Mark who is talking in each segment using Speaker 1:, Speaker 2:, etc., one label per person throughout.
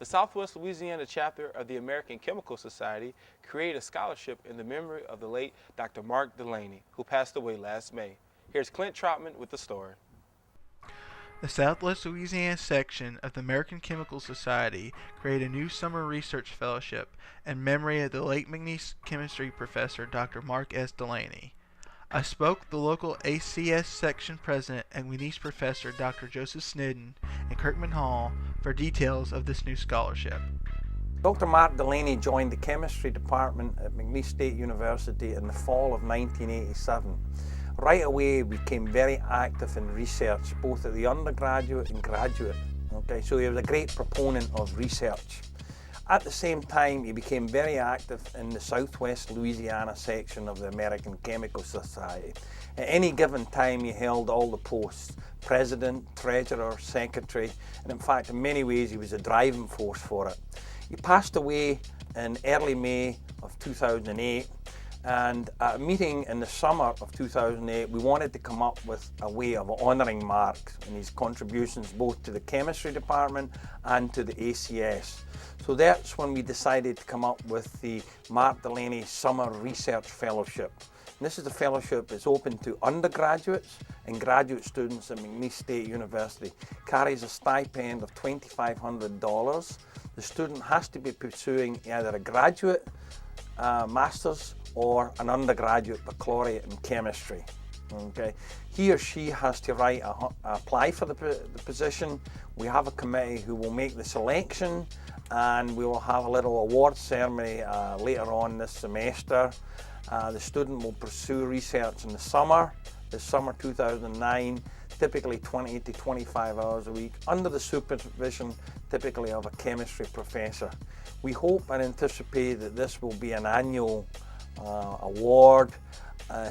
Speaker 1: The Southwest Louisiana chapter of the American Chemical Society created a scholarship in the memory of the late Dr. Mark Delaney, who passed away last May. Here's Clint Troutman with the story.
Speaker 2: The Southwest Louisiana section of the American Chemical Society created a new summer research fellowship in memory of the late McNeese chemistry professor Dr. Mark S. Delaney. I spoke with the local ACS section president and McNeese professor Dr. Joseph Snedden in Kirkman Hall for details of this new scholarship.
Speaker 3: Dr. Mark Delaney joined the chemistry department at McNeese State University in the fall of 1987. Right away, we became very active in research, both at the undergraduate and graduate. So he was a great proponent of research. At the same time, he became very active in the Southwest Louisiana section of the American Chemical Society. At any given time, he held all the posts: president, treasurer, secretary, and in fact, in many ways, he was a driving force for it. He passed away in early May of 2008. And at a meeting in the summer of 2008, we wanted to come up with a way of honouring Mark and his contributions both to the chemistry department and to the ACS. So that's when we decided to come up with the Mark Delaney Summer Research Fellowship. And this is a fellowship that's open to undergraduates and graduate students at McNeese State University. Carries a stipend of $2,500. The student has to be pursuing either a graduate, master's, or an undergraduate baccalaureate in chemistry. He or she has to apply for the position. We have a committee who will make the selection, and we will have a little award ceremony later on this semester. The student will pursue research in the summer, this summer 2009, typically 20 to 25 hours a week, under the supervision typically of a chemistry professor. We hope and anticipate that this will be an annual award.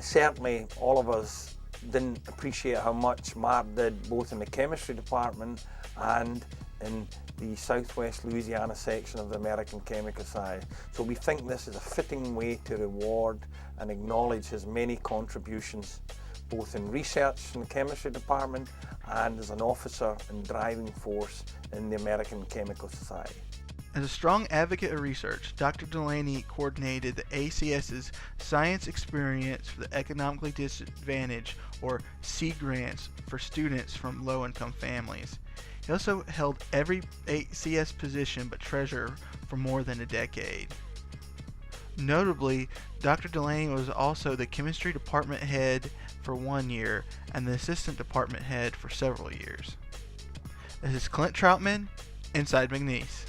Speaker 3: Certainly all of us didn't appreciate how much Mark did both in the chemistry department and in the Southwest Louisiana section of the American Chemical Society. So we think this is a fitting way to reward and acknowledge his many contributions both in research in the chemistry department and as an officer and driving force in the American Chemical Society.
Speaker 2: As a strong advocate of research, Dr. Delaney coordinated the ACS's Science Experience for the Economically Disadvantaged, or SEED grants, for students from low-income families. He also held every ACS position but treasurer for more than a decade. Notably, Dr. Delaney was also the chemistry department head for 1 year and the assistant department head for several years. This is Clint Troutman, Inside McNeese.